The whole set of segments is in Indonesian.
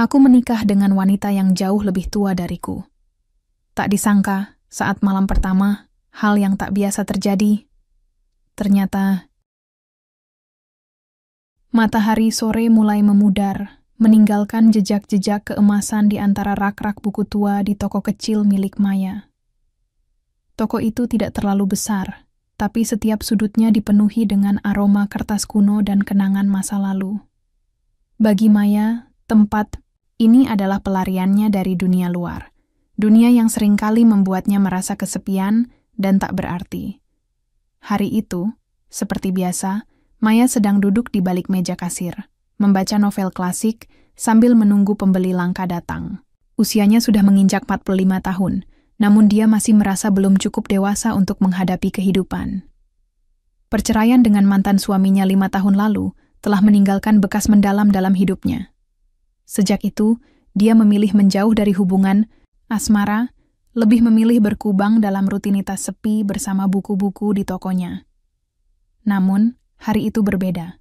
Aku menikah dengan wanita yang jauh lebih tua dariku. Tak disangka, saat malam pertama, hal yang tak biasa terjadi. Ternyata, matahari sore mulai memudar, meninggalkan jejak-jejak keemasan di antara rak-rak buku tua di toko kecil milik Maya. Toko itu tidak terlalu besar, tapi setiap sudutnya dipenuhi dengan aroma kertas kuno dan kenangan masa lalu. Bagi Maya, tempat ini adalah pelariannya dari dunia luar, dunia yang seringkali membuatnya merasa kesepian dan tak berarti. Hari itu, seperti biasa, Maya sedang duduk di balik meja kasir, membaca novel klasik sambil menunggu pembeli langka datang. Usianya sudah menginjak 45 tahun, namun dia masih merasa belum cukup dewasa untuk menghadapi kehidupan. Perceraian dengan mantan suaminya 5 tahun lalu telah meninggalkan bekas mendalam dalam hidupnya. Sejak itu, dia memilih menjauh dari hubungan asmara, lebih memilih berkubang dalam rutinitas sepi bersama buku-buku di tokonya. Namun, hari itu berbeda.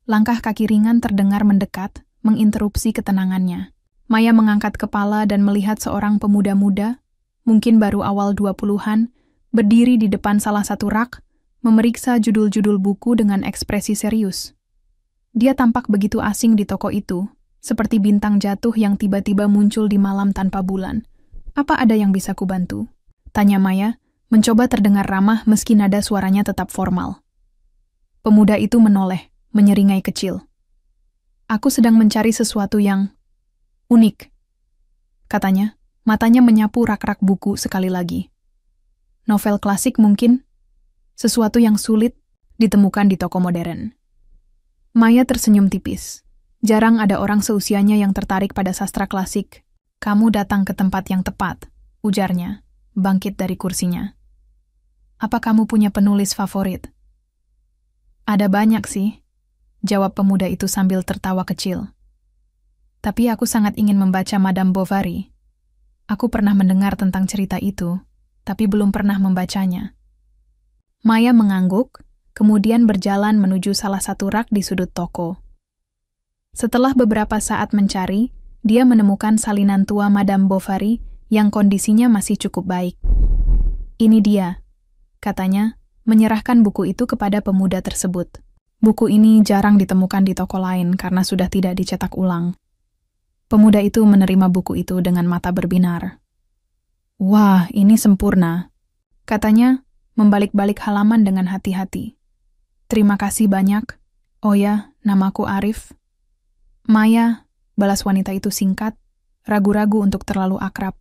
Langkah kaki ringan terdengar mendekat, menginterupsi ketenangannya. Maya mengangkat kepala dan melihat seorang pemuda muda, mungkin baru awal 20-an, berdiri di depan salah satu rak, memeriksa judul-judul buku dengan ekspresi serius. Dia tampak begitu asing di toko itu, seperti bintang jatuh yang tiba-tiba muncul di malam tanpa bulan. "Apa ada yang bisa kubantu?" tanya Maya, mencoba terdengar ramah meski nada suaranya tetap formal. Pemuda itu menoleh, menyeringai kecil. "Aku sedang mencari sesuatu yang unik," katanya, matanya menyapu rak-rak buku sekali lagi. "Novel klasik mungkin? Sesuatu yang sulit ditemukan di toko modern." Maya tersenyum tipis. Jarang ada orang seusianya yang tertarik pada sastra klasik. "Kamu datang ke tempat yang tepat," ujarnya, bangkit dari kursinya. "Apa kamu punya penulis favorit?" "Ada banyak sih," jawab pemuda itu sambil tertawa kecil. "Tapi aku sangat ingin membaca Madame Bovary. Aku pernah mendengar tentang cerita itu, tapi belum pernah membacanya." Maya mengangguk, kemudian berjalan menuju salah satu rak di sudut toko. Setelah beberapa saat mencari, dia menemukan salinan tua Madame Bovary yang kondisinya masih cukup baik. "Ini dia," katanya, menyerahkan buku itu kepada pemuda tersebut. "Buku ini jarang ditemukan di toko lain karena sudah tidak dicetak ulang." Pemuda itu menerima buku itu dengan mata berbinar. "Wah, ini sempurna," katanya, membalik-balik halaman dengan hati-hati. "Terima kasih banyak. Oh ya, namaku Arif." "Maya," balas wanita itu singkat, ragu-ragu untuk terlalu akrab.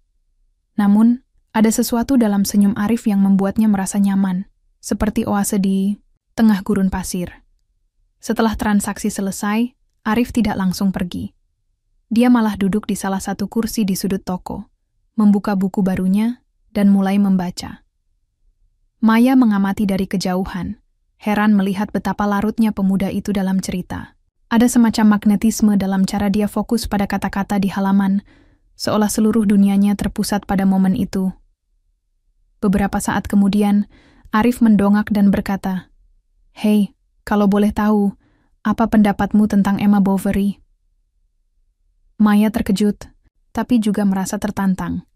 Namun, ada sesuatu dalam senyum Arif yang membuatnya merasa nyaman, seperti oase di tengah gurun pasir. Setelah transaksi selesai, Arif tidak langsung pergi. Dia malah duduk di salah satu kursi di sudut toko, membuka buku barunya, dan mulai membaca. Maya mengamati dari kejauhan, heran melihat betapa larutnya pemuda itu dalam cerita. Ada semacam magnetisme dalam cara dia fokus pada kata-kata di halaman, seolah seluruh dunianya terpusat pada momen itu. Beberapa saat kemudian, Arif mendongak dan berkata, "Hei, kalau boleh tahu, apa pendapatmu tentang Emma Bovary?" Maya terkejut, tapi juga merasa tertantang.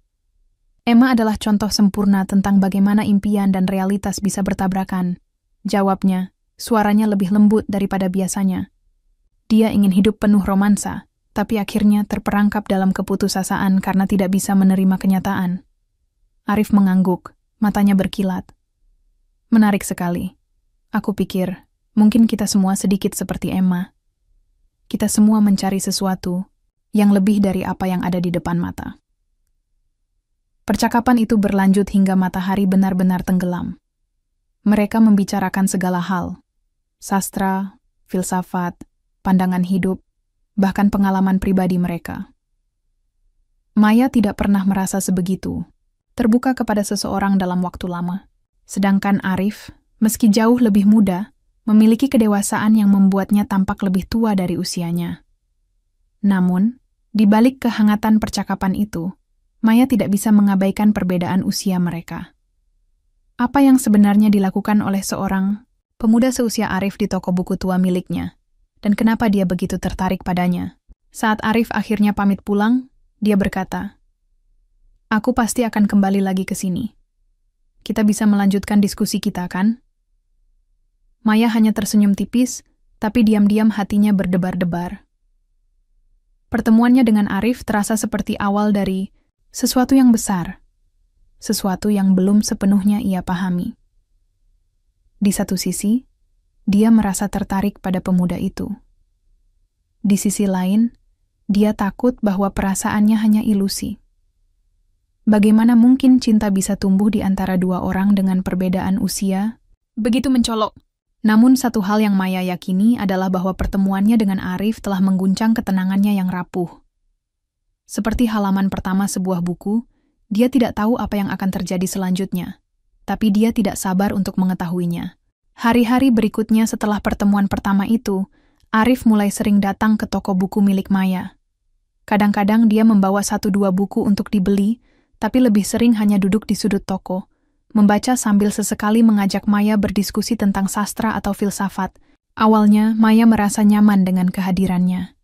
"Emma adalah contoh sempurna tentang bagaimana impian dan realitas bisa bertabrakan," jawabnya, suaranya lebih lembut daripada biasanya. Dia ingin hidup penuh romansa, tapi akhirnya terperangkap dalam keputusasaan karena tidak bisa menerima kenyataan. Arif mengangguk, matanya berkilat. "Menarik sekali. Aku pikir, mungkin kita semua sedikit seperti Emma. Kita semua mencari sesuatu yang lebih dari apa yang ada di depan mata." Percakapan itu berlanjut hingga matahari benar-benar tenggelam. Mereka membicarakan segala hal, sastra, filsafat, pandangan hidup, bahkan pengalaman pribadi mereka. Maya tidak pernah merasa sebegitu, terbuka kepada seseorang dalam waktu lama. Sedangkan Arif, meski jauh lebih muda, memiliki kedewasaan yang membuatnya tampak lebih tua dari usianya. Namun, di balik kehangatan percakapan itu, Maya tidak bisa mengabaikan perbedaan usia mereka. Apa yang sebenarnya dilakukan oleh seorang pemuda seusia Arif di toko buku tua miliknya, dan kenapa dia begitu tertarik padanya? Saat Arif akhirnya pamit pulang, dia berkata, "Aku pasti akan kembali lagi ke sini. Kita bisa melanjutkan diskusi kita, kan?" Maya hanya tersenyum tipis, tapi diam-diam hatinya berdebar-debar. Pertemuannya dengan Arif terasa seperti awal dari sesuatu yang besar, sesuatu yang belum sepenuhnya ia pahami. Di satu sisi, dia merasa tertarik pada pemuda itu. Di sisi lain, dia takut bahwa perasaannya hanya ilusi. Bagaimana mungkin cinta bisa tumbuh di antara dua orang dengan perbedaan usia begitu mencolok? Namun satu hal yang Maya yakini adalah bahwa pertemuannya dengan Arif telah mengguncang ketenangannya yang rapuh. Seperti halaman pertama sebuah buku, dia tidak tahu apa yang akan terjadi selanjutnya, tapi dia tidak sabar untuk mengetahuinya. Hari-hari berikutnya setelah pertemuan pertama itu, Arif mulai sering datang ke toko buku milik Maya. Kadang-kadang dia membawa 1-2 buku untuk dibeli, tapi lebih sering hanya duduk di sudut toko, membaca sambil sesekali mengajak Maya berdiskusi tentang sastra atau filsafat. Awalnya, Maya merasa nyaman dengan kehadirannya.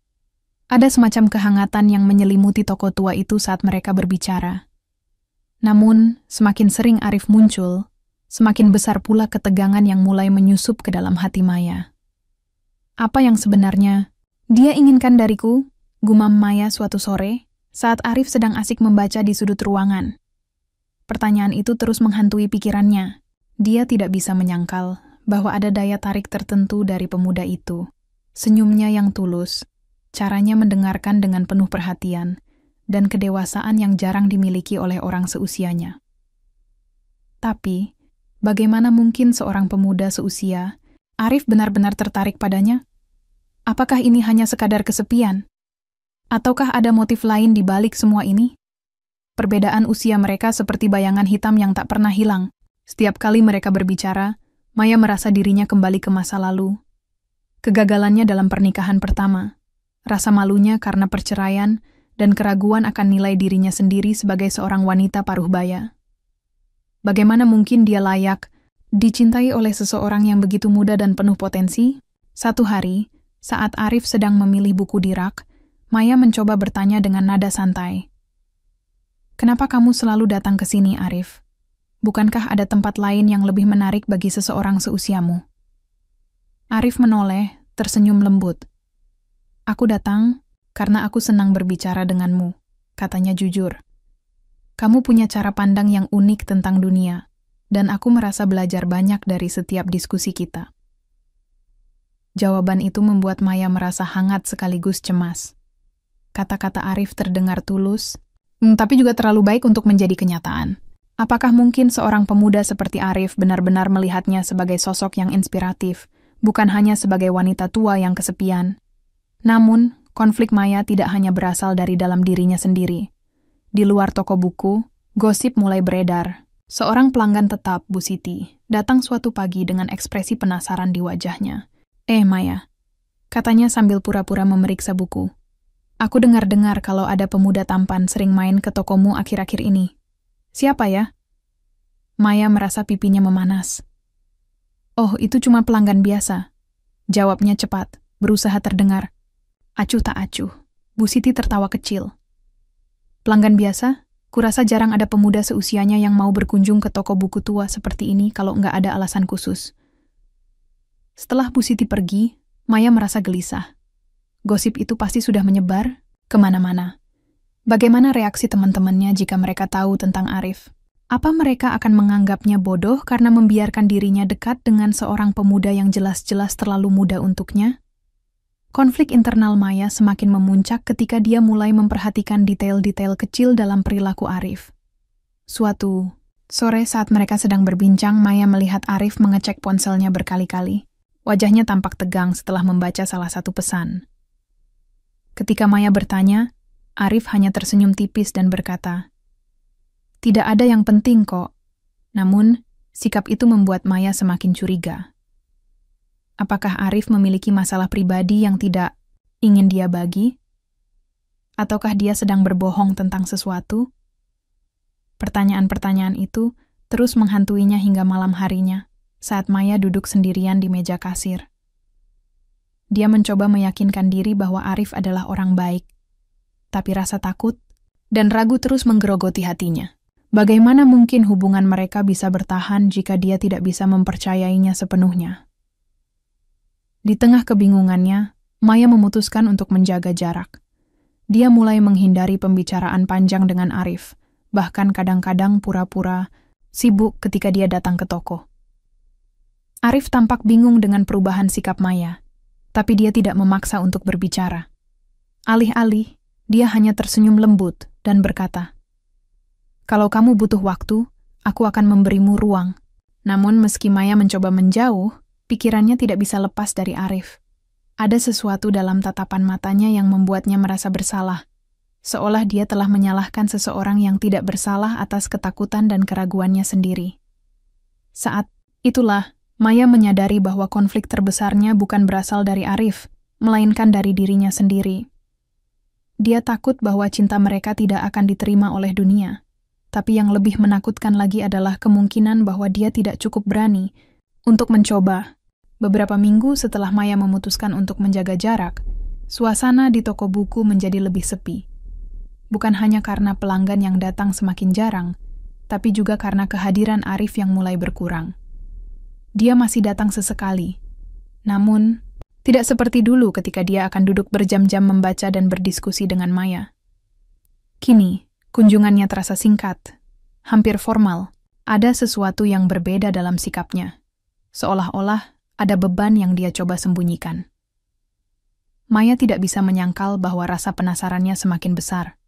Ada semacam kehangatan yang menyelimuti toko tua itu saat mereka berbicara. Namun, semakin sering Arif muncul, semakin besar pula ketegangan yang mulai menyusup ke dalam hati Maya. Apa yang sebenarnya dia inginkan dariku? Gumam Maya suatu sore, saat Arif sedang asik membaca di sudut ruangan. Pertanyaan itu terus menghantui pikirannya. Dia tidak bisa menyangkal bahwa ada daya tarik tertentu dari pemuda itu. Senyumnya yang tulus, caranya mendengarkan dengan penuh perhatian, dan kedewasaan yang jarang dimiliki oleh orang seusianya. Tapi, bagaimana mungkin seorang pemuda seusia, Arif benar-benar tertarik padanya? Apakah ini hanya sekadar kesepian? Ataukah ada motif lain di balik semua ini? Perbedaan usia mereka seperti bayangan hitam yang tak pernah hilang. Setiap kali mereka berbicara, Maya merasa dirinya kembali ke masa lalu. Kegagalannya dalam pernikahan pertama, rasa malunya karena perceraian, dan keraguan akan nilai dirinya sendiri sebagai seorang wanita paruh baya. Bagaimana mungkin dia layak dicintai oleh seseorang yang begitu muda dan penuh potensi? Satu hari, saat Arif sedang memilih buku di rak, Maya mencoba bertanya dengan nada santai. "Kenapa kamu selalu datang ke sini, Arif? Bukankah ada tempat lain yang lebih menarik bagi seseorang seusiamu?" Arif menoleh, tersenyum lembut. "Aku datang karena aku senang berbicara denganmu," katanya jujur. "Kamu punya cara pandang yang unik tentang dunia, dan aku merasa belajar banyak dari setiap diskusi kita." Jawaban itu membuat Maya merasa hangat sekaligus cemas. Kata-kata Arif terdengar tulus, tapi juga terlalu baik untuk menjadi kenyataan. Apakah mungkin seorang pemuda seperti Arif benar-benar melihatnya sebagai sosok yang inspiratif, bukan hanya sebagai wanita tua yang kesepian? Namun, konflik Maya tidak hanya berasal dari dalam dirinya sendiri. Di luar toko buku, gosip mulai beredar. Seorang pelanggan tetap, Bu Siti, datang suatu pagi dengan ekspresi penasaran di wajahnya. Maya," katanya sambil pura-pura memeriksa buku. "Aku dengar-dengar kalau ada pemuda tampan sering main ke tokomu akhir-akhir ini. Siapa ya?" Maya merasa pipinya memanas. "Oh, itu cuma pelanggan biasa," jawabnya cepat, berusaha terdengar. Acuh tak acuh, Bu Siti tertawa kecil. "Pelanggan biasa? Kurasa jarang ada pemuda seusianya yang mau berkunjung ke toko buku tua seperti ini kalau nggak ada alasan khusus." Setelah Bu Siti pergi, Maya merasa gelisah. Gosip itu pasti sudah menyebar kemana-mana. Bagaimana reaksi teman-temannya jika mereka tahu tentang Arif? Apa mereka akan menganggapnya bodoh karena membiarkan dirinya dekat dengan seorang pemuda yang jelas-jelas terlalu muda untuknya? Konflik internal Maya semakin memuncak ketika dia mulai memperhatikan detail-detail kecil dalam perilaku Arif. Suatu sore saat mereka sedang berbincang, Maya melihat Arif mengecek ponselnya berkali-kali. Wajahnya tampak tegang setelah membaca salah satu pesan. Ketika Maya bertanya, Arif hanya tersenyum tipis dan berkata, "Tidak ada yang penting kok." Namun, sikap itu membuat Maya semakin curiga. Apakah Arif memiliki masalah pribadi yang tidak ingin dia bagi? Ataukah dia sedang berbohong tentang sesuatu? Pertanyaan-pertanyaan itu terus menghantuinya hingga malam harinya, saat Maya duduk sendirian di meja kasir. Dia mencoba meyakinkan diri bahwa Arif adalah orang baik. Tapi rasa takut dan ragu terus menggerogoti hatinya. Bagaimana mungkin hubungan mereka bisa bertahan jika dia tidak bisa mempercayainya sepenuhnya? Di tengah kebingungannya, Maya memutuskan untuk menjaga jarak. Dia mulai menghindari pembicaraan panjang dengan Arif, bahkan kadang-kadang pura-pura sibuk ketika dia datang ke toko. Arif tampak bingung dengan perubahan sikap Maya, tapi dia tidak memaksa untuk berbicara. Alih-alih, dia hanya tersenyum lembut dan berkata, "Kalau kamu butuh waktu, aku akan memberimu ruang." Namun meski Maya mencoba menjauh, pikirannya tidak bisa lepas dari Arif. Ada sesuatu dalam tatapan matanya yang membuatnya merasa bersalah, seolah dia telah menyalahkan seseorang yang tidak bersalah atas ketakutan dan keraguannya sendiri. Saat itulah, Maya menyadari bahwa konflik terbesarnya bukan berasal dari Arif, melainkan dari dirinya sendiri. Dia takut bahwa cinta mereka tidak akan diterima oleh dunia, tapi yang lebih menakutkan lagi adalah kemungkinan bahwa dia tidak cukup berani untuk mencoba. Beberapa minggu setelah Maya memutuskan untuk menjaga jarak, suasana di toko buku menjadi lebih sepi. Bukan hanya karena pelanggan yang datang semakin jarang, tapi juga karena kehadiran Arif yang mulai berkurang. Dia masih datang sesekali, namun tidak seperti dulu ketika dia akan duduk berjam-jam membaca dan berdiskusi dengan Maya. Kini, kunjungannya terasa singkat, hampir formal. Ada sesuatu yang berbeda dalam sikapnya, seolah-olah ada beban yang dia coba sembunyikan. Maya tidak bisa menyangkal bahwa rasa penasarannya semakin besar.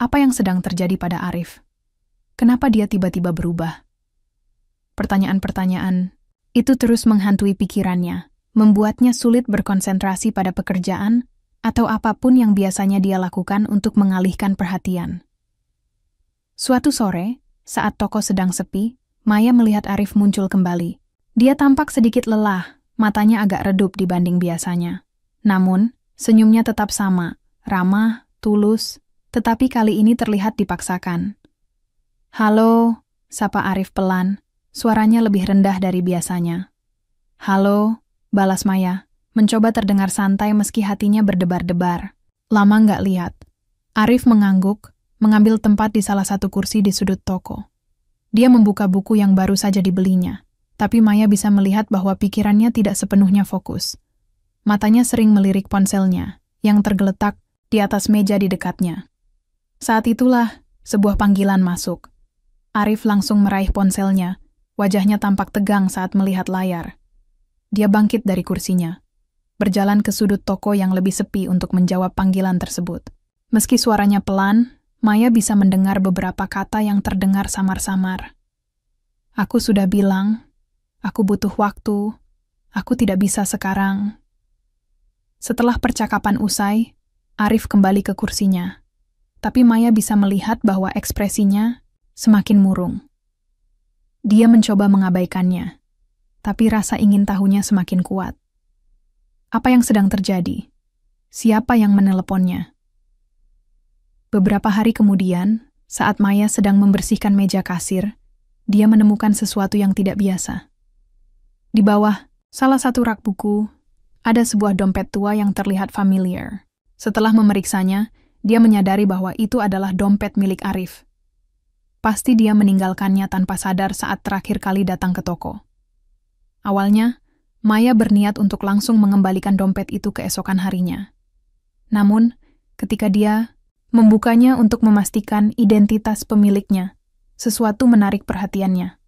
Apa yang sedang terjadi pada Arif? Kenapa dia tiba-tiba berubah? Pertanyaan-pertanyaan itu terus menghantui pikirannya, membuatnya sulit berkonsentrasi pada pekerjaan atau apapun yang biasanya dia lakukan untuk mengalihkan perhatian. Suatu sore, saat toko sedang sepi, Maya melihat Arif muncul kembali. Dia tampak sedikit lelah, matanya agak redup dibanding biasanya. Namun, senyumnya tetap sama, ramah, tulus, tetapi kali ini terlihat dipaksakan. "Halo," sapa Arif pelan, suaranya lebih rendah dari biasanya. "Halo," balas Maya, mencoba terdengar santai meski hatinya berdebar-debar. Lama nggak lihat. Arif mengangguk, mengambil tempat di salah satu kursi di sudut toko. Dia membuka buku yang baru saja dibelinya. Tapi Maya bisa melihat bahwa pikirannya tidak sepenuhnya fokus. Matanya sering melirik ponselnya, yang tergeletak di atas meja di dekatnya. Saat itulah, sebuah panggilan masuk. Arif langsung meraih ponselnya, wajahnya tampak tegang saat melihat layar. Dia bangkit dari kursinya, berjalan ke sudut toko yang lebih sepi untuk menjawab panggilan tersebut. Meski suaranya pelan, Maya bisa mendengar beberapa kata yang terdengar samar-samar. "Aku sudah bilang, aku butuh waktu, aku tidak bisa sekarang." Setelah percakapan usai, Arif kembali ke kursinya. Tapi Maya bisa melihat bahwa ekspresinya semakin murung. Dia mencoba mengabaikannya, tapi rasa ingin tahunya semakin kuat. Apa yang sedang terjadi? Siapa yang meneleponnya? Beberapa hari kemudian, saat Maya sedang membersihkan meja kasir, dia menemukan sesuatu yang tidak biasa. Di bawah salah satu rak buku, ada sebuah dompet tua yang terlihat familiar. Setelah memeriksanya, dia menyadari bahwa itu adalah dompet milik Arif. Pasti dia meninggalkannya tanpa sadar saat terakhir kali datang ke toko. Awalnya, Maya berniat untuk langsung mengembalikan dompet itu keesokan harinya. Namun, ketika dia membukanya untuk memastikan identitas pemiliknya, sesuatu menarik perhatiannya.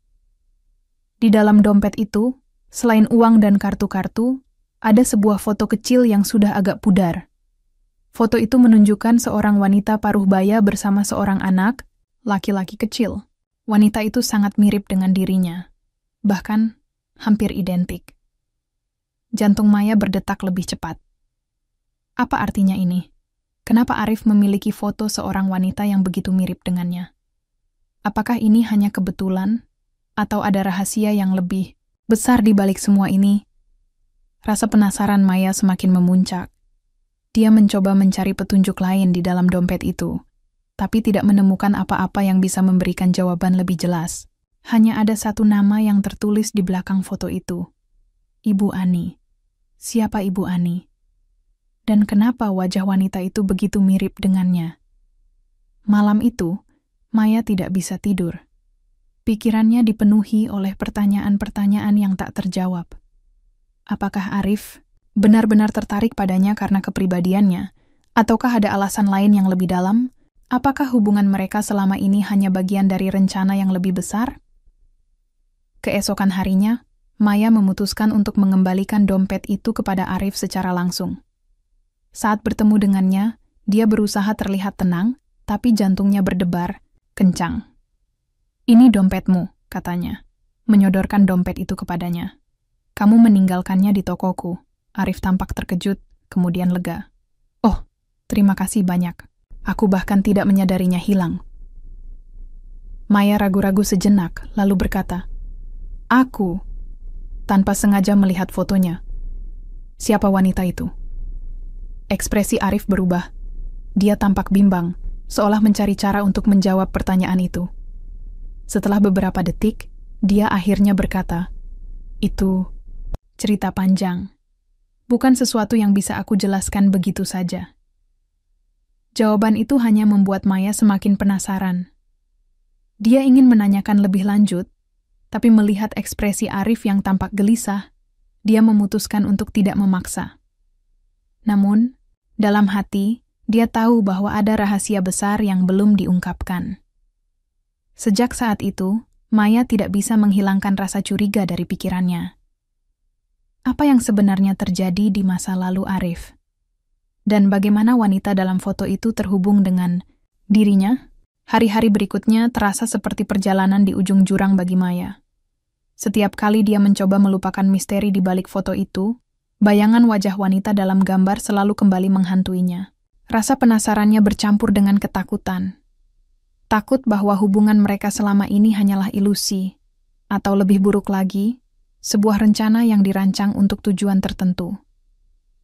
Di dalam dompet itu, selain uang dan kartu-kartu, ada sebuah foto kecil yang sudah agak pudar. Foto itu menunjukkan seorang wanita paruh baya bersama seorang anak, laki-laki kecil. Wanita itu sangat mirip dengan dirinya, bahkan hampir identik. Jantung Maya berdetak lebih cepat. Apa artinya ini? Kenapa Arif memiliki foto seorang wanita yang begitu mirip dengannya? Apakah ini hanya kebetulan, atau ada rahasia yang lebih besar di balik semua ini? Rasa penasaran Maya semakin memuncak. Dia mencoba mencari petunjuk lain di dalam dompet itu, tapi tidak menemukan apa-apa yang bisa memberikan jawaban lebih jelas. Hanya ada satu nama yang tertulis di belakang foto itu. Ibu Ani. siapa Ibu Ani? Dan kenapa wajah wanita itu begitu mirip dengannya? Malam itu, Maya tidak bisa tidur. Pikirannya dipenuhi oleh pertanyaan-pertanyaan yang tak terjawab. Apakah Arif benar-benar tertarik padanya karena kepribadiannya? Ataukah ada alasan lain yang lebih dalam? Apakah hubungan mereka selama ini hanya bagian dari rencana yang lebih besar? Keesokan harinya, Maya memutuskan untuk mengembalikan dompet itu kepada Arif secara langsung. Saat bertemu dengannya, dia berusaha terlihat tenang, tapi jantungnya berdebar kencang. "Ini dompetmu," katanya, menyodorkan dompet itu kepadanya. "Kamu meninggalkannya di tokoku." Arif tampak terkejut, kemudian lega. "Oh, terima kasih banyak. Aku bahkan tidak menyadarinya hilang." Maya ragu-ragu sejenak, lalu berkata, "Aku," tanpa sengaja melihat fotonya. Siapa wanita itu? Ekspresi Arif berubah. Dia tampak bimbang, seolah mencari cara untuk menjawab pertanyaan itu. Setelah beberapa detik, dia akhirnya berkata, "Itu cerita panjang. Bukan sesuatu yang bisa aku jelaskan begitu saja." Jawaban itu hanya membuat Maya semakin penasaran. Dia ingin menanyakan lebih lanjut, tapi melihat ekspresi Arif yang tampak gelisah, dia memutuskan untuk tidak memaksa. Namun, dalam hati, dia tahu bahwa ada rahasia besar yang belum diungkapkan. Sejak saat itu, Maya tidak bisa menghilangkan rasa curiga dari pikirannya. Apa yang sebenarnya terjadi di masa lalu Arif? Dan bagaimana wanita dalam foto itu terhubung dengan dirinya? Hari-hari berikutnya terasa seperti perjalanan di ujung jurang bagi Maya. Setiap kali dia mencoba melupakan misteri di balik foto itu, bayangan wajah wanita dalam gambar selalu kembali menghantuinya. Rasa penasarannya bercampur dengan ketakutan. Takut bahwa hubungan mereka selama ini hanyalah ilusi, atau lebih buruk lagi, sebuah rencana yang dirancang untuk tujuan tertentu.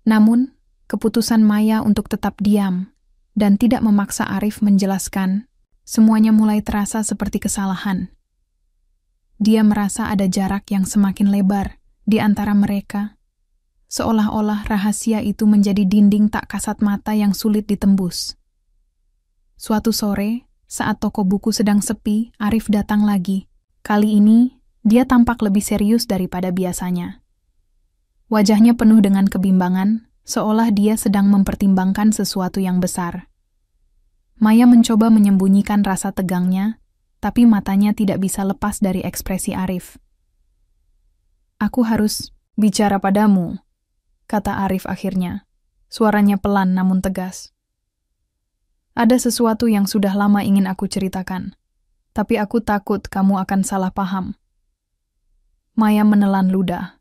Namun, keputusan Maya untuk tetap diam dan tidak memaksa Arif menjelaskan, semuanya mulai terasa seperti kesalahan. Dia merasa ada jarak yang semakin lebar di antara mereka, seolah-olah rahasia itu menjadi dinding tak kasat mata yang sulit ditembus. Suatu sore, saat toko buku sedang sepi, Arif datang lagi. Kali ini, dia tampak lebih serius daripada biasanya. Wajahnya penuh dengan kebimbangan, seolah dia sedang mempertimbangkan sesuatu yang besar. Maya mencoba menyembunyikan rasa tegangnya, tapi matanya tidak bisa lepas dari ekspresi Arif. "Aku harus bicara padamu," kata Arif akhirnya. Suaranya pelan namun tegas. "Ada sesuatu yang sudah lama ingin aku ceritakan, tapi aku takut kamu akan salah paham." Maya menelan ludah.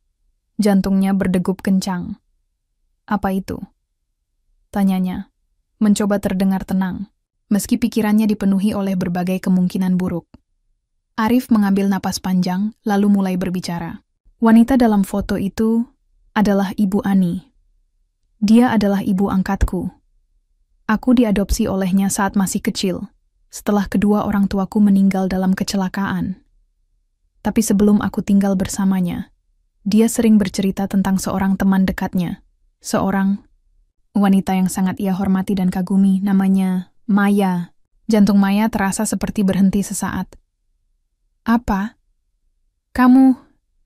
Jantungnya berdegup kencang. "Apa itu?" tanyanya, mencoba terdengar tenang, meski pikirannya dipenuhi oleh berbagai kemungkinan buruk. Arif mengambil napas panjang, lalu mulai berbicara. "Wanita dalam foto itu adalah Ibu Ani. Dia adalah ibu angkatku. Aku diadopsi olehnya saat masih kecil, setelah kedua orang tuaku meninggal dalam kecelakaan. Tapi sebelum aku tinggal bersamanya, dia sering bercerita tentang seorang teman dekatnya, seorang wanita yang sangat ia hormati dan kagumi, namanya Maya." Jantung Maya terasa seperti berhenti sesaat. "Apa? Kamu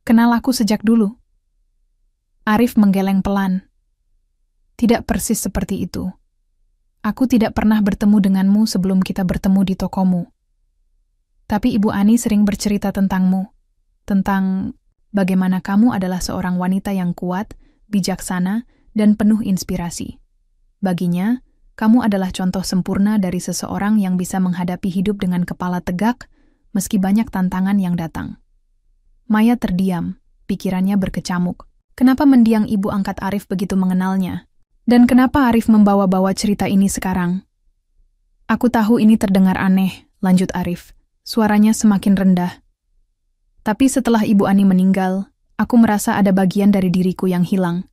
kenal aku sejak dulu?" Arif menggeleng pelan. "Tidak persis seperti itu. Aku tidak pernah bertemu denganmu sebelum kita bertemu di tokomu. Tapi Ibu Ani sering bercerita tentangmu, tentang bagaimana kamu adalah seorang wanita yang kuat, bijaksana, dan penuh inspirasi. Baginya, kamu adalah contoh sempurna dari seseorang yang bisa menghadapi hidup dengan kepala tegak, meski banyak tantangan yang datang." Maya terdiam, pikirannya berkecamuk. Kenapa mendiang ibu angkat Arif begitu mengenalnya? Dan kenapa Arif membawa-bawa cerita ini sekarang? "Aku tahu ini terdengar aneh," lanjut Arif. Suaranya semakin rendah. "Tapi setelah Ibu Ani meninggal, aku merasa ada bagian dari diriku yang hilang.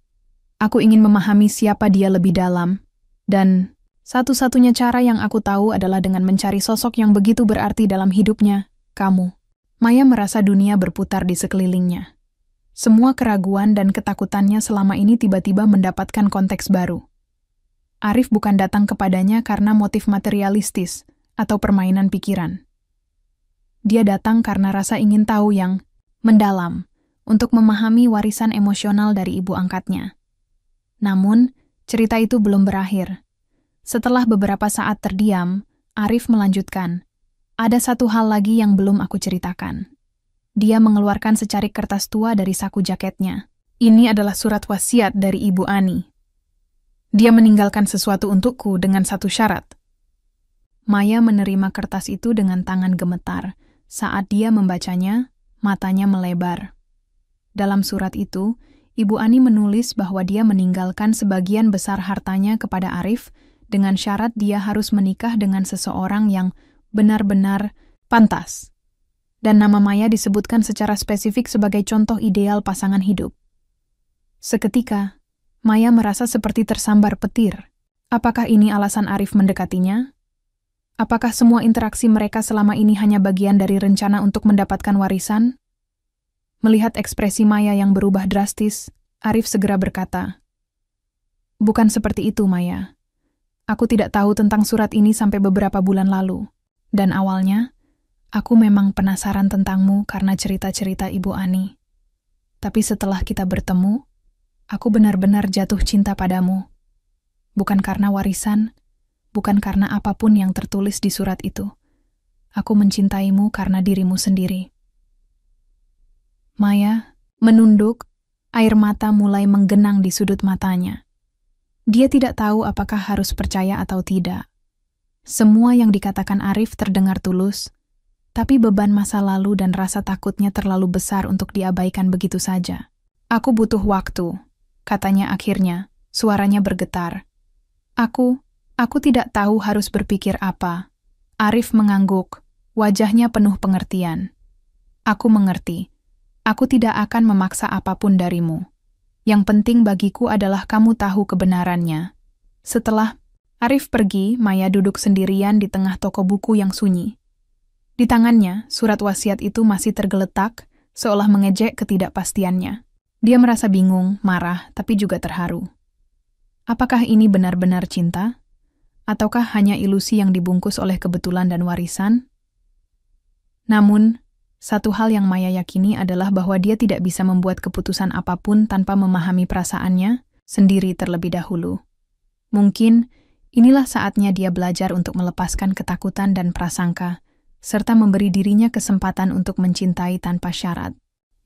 Aku ingin memahami siapa dia lebih dalam. Dan satu-satunya cara yang aku tahu adalah dengan mencari sosok yang begitu berarti dalam hidupnya, kamu." Maya merasa dunia berputar di sekelilingnya. Semua keraguan dan ketakutannya selama ini tiba-tiba mendapatkan konteks baru. Arif bukan datang kepadanya karena motif materialistis atau permainan pikiran. Dia datang karena rasa ingin tahu yang mendalam untuk memahami warisan emosional dari ibu angkatnya. Namun, cerita itu belum berakhir. Setelah beberapa saat terdiam, Arif melanjutkan, "Ada satu hal lagi yang belum aku ceritakan." Dia mengeluarkan secarik kertas tua dari saku jaketnya. Ini adalah surat wasiat dari Ibu Ani. Dia meninggalkan sesuatu untukku dengan satu syarat. Maya menerima kertas itu dengan tangan gemetar. Saat dia membacanya, matanya melebar. Dalam surat itu, Ibu Ani menulis bahwa dia meninggalkan sebagian besar hartanya kepada Arif dengan syarat dia harus menikah dengan seseorang yang benar-benar pantas. Dan nama Maya disebutkan secara spesifik sebagai contoh ideal pasangan hidup. Seketika, Maya merasa seperti tersambar petir. Apakah ini alasan Arif mendekatinya? Apakah semua interaksi mereka selama ini hanya bagian dari rencana untuk mendapatkan warisan? Melihat ekspresi Maya yang berubah drastis, Arif segera berkata, "Bukan seperti itu, Maya. Aku tidak tahu tentang surat ini sampai beberapa bulan lalu. Dan awalnya, aku memang penasaran tentangmu karena cerita-cerita Ibu Ani. Tapi setelah kita bertemu, aku benar-benar jatuh cinta padamu. Bukan karena warisan, bukan karena apapun yang tertulis di surat itu. Aku mencintaimu karena dirimu sendiri." Maya menunduk, air mata mulai menggenang di sudut matanya. Dia tidak tahu apakah harus percaya atau tidak. Semua yang dikatakan Arif terdengar tulus, tapi beban masa lalu dan rasa takutnya terlalu besar untuk diabaikan begitu saja. "Aku butuh waktu," katanya akhirnya, suaranya bergetar. Aku tidak tahu harus berpikir apa." Arif mengangguk, wajahnya penuh pengertian. "Aku mengerti. Aku tidak akan memaksa apapun darimu. Yang penting bagiku adalah kamu tahu kebenarannya." Setelah Arif pergi, Maya duduk sendirian di tengah toko buku yang sunyi. Di tangannya, surat wasiat itu masih tergeletak, seolah mengejek ketidakpastiannya. Dia merasa bingung, marah, tapi juga terharu. Apakah ini benar-benar cinta? Ataukah hanya ilusi yang dibungkus oleh kebetulan dan warisan? Namun, satu hal yang Maya yakini adalah bahwa dia tidak bisa membuat keputusan apapun tanpa memahami perasaannya sendiri terlebih dahulu. Mungkin, inilah saatnya dia belajar untuk melepaskan ketakutan dan prasangka, serta memberi dirinya kesempatan untuk mencintai tanpa syarat.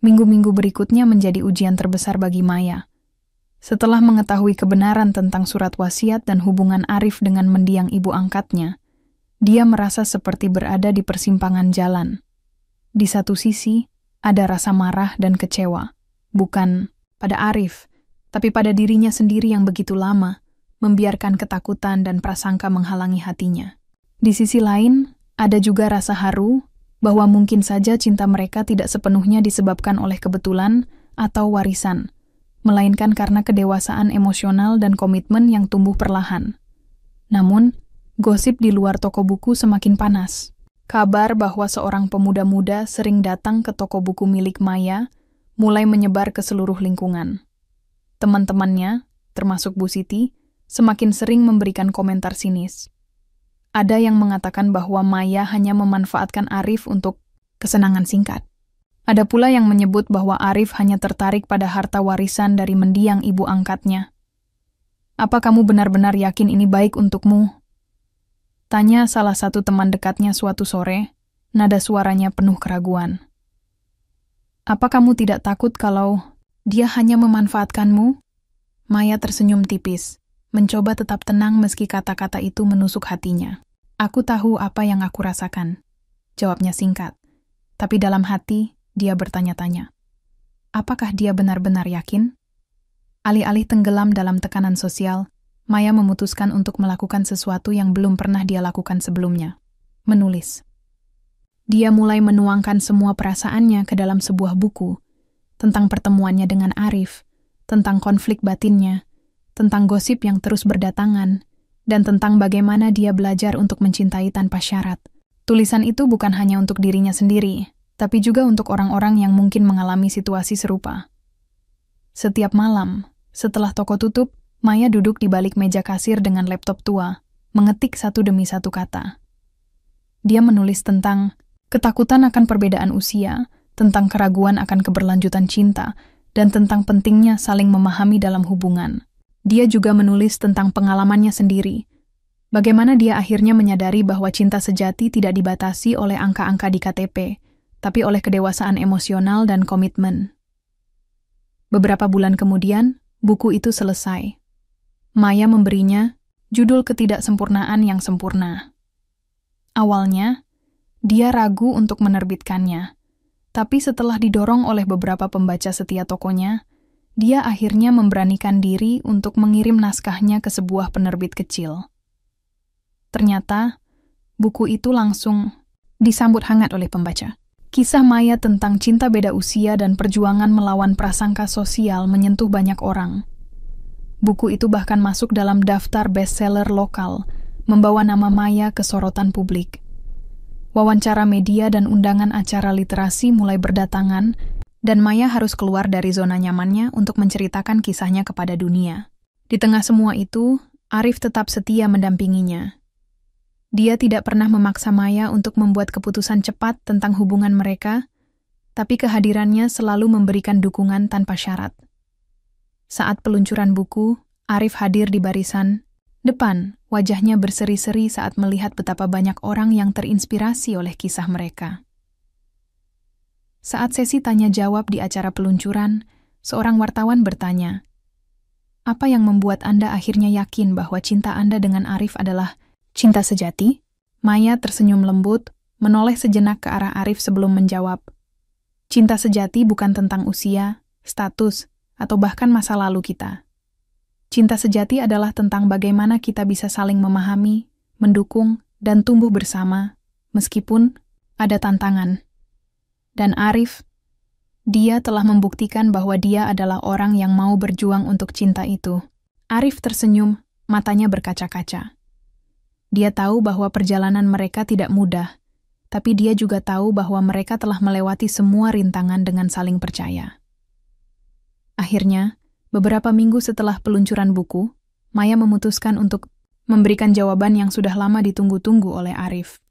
Minggu-minggu berikutnya menjadi ujian terbesar bagi Maya. Setelah mengetahui kebenaran tentang surat wasiat dan hubungan Arif dengan mendiang ibu angkatnya, dia merasa seperti berada di persimpangan jalan. Di satu sisi, ada rasa marah dan kecewa, bukan pada Arif, tapi pada dirinya sendiri yang begitu lama membiarkan ketakutan dan prasangka menghalangi hatinya. Di sisi lain, ada juga rasa haru bahwa mungkin saja cinta mereka tidak sepenuhnya disebabkan oleh kebetulan atau warisan, melainkan karena kedewasaan emosional dan komitmen yang tumbuh perlahan. Namun, gosip di luar toko buku semakin panas. Kabar bahwa seorang pemuda muda sering datang ke toko buku milik Maya mulai menyebar ke seluruh lingkungan. Teman-temannya, termasuk Bu Siti, semakin sering memberikan komentar sinis. Ada yang mengatakan bahwa Maya hanya memanfaatkan Arif untuk kesenangan singkat. Ada pula yang menyebut bahwa Arif hanya tertarik pada harta warisan dari mendiang ibu angkatnya. "Apa kamu benar-benar yakin ini baik untukmu?" tanya salah satu teman dekatnya suatu sore, nada suaranya penuh keraguan. "Apa kamu tidak takut kalau dia hanya memanfaatkanmu?" Maya tersenyum tipis, mencoba tetap tenang meski kata-kata itu menusuk hatinya. "Aku tahu apa yang aku rasakan," jawabnya singkat. Tapi dalam hati, dia bertanya-tanya. Apakah dia benar-benar yakin? Alih-alih tenggelam dalam tekanan sosial, Maya memutuskan untuk melakukan sesuatu yang belum pernah dia lakukan sebelumnya. Menulis. Dia mulai menuangkan semua perasaannya ke dalam sebuah buku, tentang pertemuannya dengan Arif, tentang konflik batinnya, tentang gosip yang terus berdatangan, dan tentang bagaimana dia belajar untuk mencintai tanpa syarat. Tulisan itu bukan hanya untuk dirinya sendiri, tapi juga untuk orang-orang yang mungkin mengalami situasi serupa. Setiap malam, setelah toko tutup, Maya duduk di balik meja kasir dengan laptop tua, mengetik satu demi satu kata. Dia menulis tentang ketakutan akan perbedaan usia, tentang keraguan akan keberlanjutan cinta, dan tentang pentingnya saling memahami dalam hubungan. Dia juga menulis tentang pengalamannya sendiri, bagaimana dia akhirnya menyadari bahwa cinta sejati tidak dibatasi oleh angka-angka di KTP, tapi oleh kedewasaan emosional dan komitmen. Beberapa bulan kemudian, buku itu selesai. Maya memberinya judul Ketidaksempurnaan yang Sempurna. Awalnya, dia ragu untuk menerbitkannya, tapi setelah didorong oleh beberapa pembaca setia tokonya, dia akhirnya memberanikan diri untuk mengirim naskahnya ke sebuah penerbit kecil. Ternyata, buku itu langsung disambut hangat oleh pembaca. Kisah Maya tentang cinta beda usia dan perjuangan melawan prasangka sosial menyentuh banyak orang. Buku itu bahkan masuk dalam daftar bestseller lokal, membawa nama Maya ke sorotan publik. Wawancara media dan undangan acara literasi mulai berdatangan, dan Maya harus keluar dari zona nyamannya untuk menceritakan kisahnya kepada dunia. Di tengah semua itu, Arif tetap setia mendampinginya. Dia tidak pernah memaksa Maya untuk membuat keputusan cepat tentang hubungan mereka, tapi kehadirannya selalu memberikan dukungan tanpa syarat. Saat peluncuran buku, Arif hadir di barisan depan, wajahnya berseri-seri saat melihat betapa banyak orang yang terinspirasi oleh kisah mereka. Saat sesi tanya-jawab di acara peluncuran, seorang wartawan bertanya, "Apa yang membuat Anda akhirnya yakin bahwa cinta Anda dengan Arif adalah cinta sejati?" Maya tersenyum lembut, menoleh sejenak ke arah Arif sebelum menjawab. Cinta sejati bukan tentang usia, status, atau bahkan masa lalu kita. Cinta sejati adalah tentang bagaimana kita bisa saling memahami, mendukung, dan tumbuh bersama, meskipun ada tantangan. Dan Arif, dia telah membuktikan bahwa dia adalah orang yang mau berjuang untuk cinta itu. Arif tersenyum, matanya berkaca-kaca. Dia tahu bahwa perjalanan mereka tidak mudah, tapi dia juga tahu bahwa mereka telah melewati semua rintangan dengan saling percaya. Akhirnya, beberapa minggu setelah peluncuran buku, Maya memutuskan untuk memberikan jawaban yang sudah lama ditunggu-tunggu oleh Arif.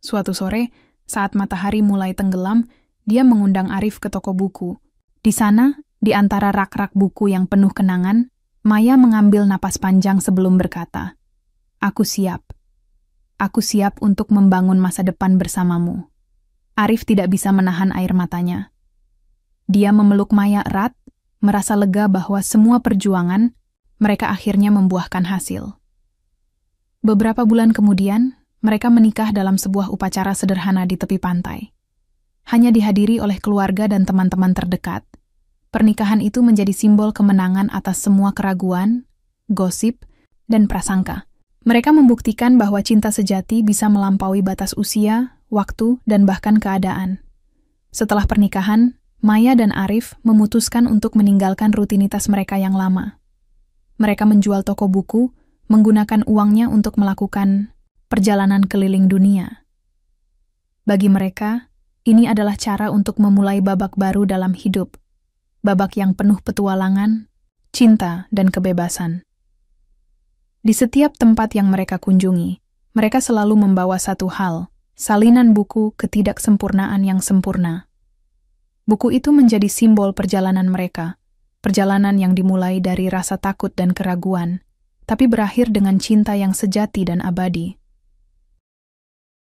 Suatu sore, saat matahari mulai tenggelam, dia mengundang Arif ke toko buku. Di sana, di antara rak-rak buku yang penuh kenangan, Maya mengambil napas panjang sebelum berkata, "Aku siap. Aku siap untuk membangun masa depan bersamamu." Arif tidak bisa menahan air matanya. Dia memeluk Maya erat, merasa lega bahwa semua perjuangan mereka akhirnya membuahkan hasil. Beberapa bulan kemudian, mereka menikah dalam sebuah upacara sederhana di tepi pantai. Hanya dihadiri oleh keluarga dan teman-teman terdekat. Pernikahan itu menjadi simbol kemenangan atas semua keraguan, gosip, dan prasangka. Mereka membuktikan bahwa cinta sejati bisa melampaui batas usia, waktu, dan bahkan keadaan. Setelah pernikahan, Maya dan Arif memutuskan untuk meninggalkan rutinitas mereka yang lama. Mereka menjual toko buku, menggunakan uangnya untuk melakukan perjalanan keliling dunia. Bagi mereka, ini adalah cara untuk memulai babak baru dalam hidup, babak yang penuh petualangan, cinta, dan kebebasan. Di setiap tempat yang mereka kunjungi, mereka selalu membawa satu hal, salinan buku Ketidaksempurnaan yang Sempurna. Buku itu menjadi simbol perjalanan mereka, perjalanan yang dimulai dari rasa takut dan keraguan, tapi berakhir dengan cinta yang sejati dan abadi.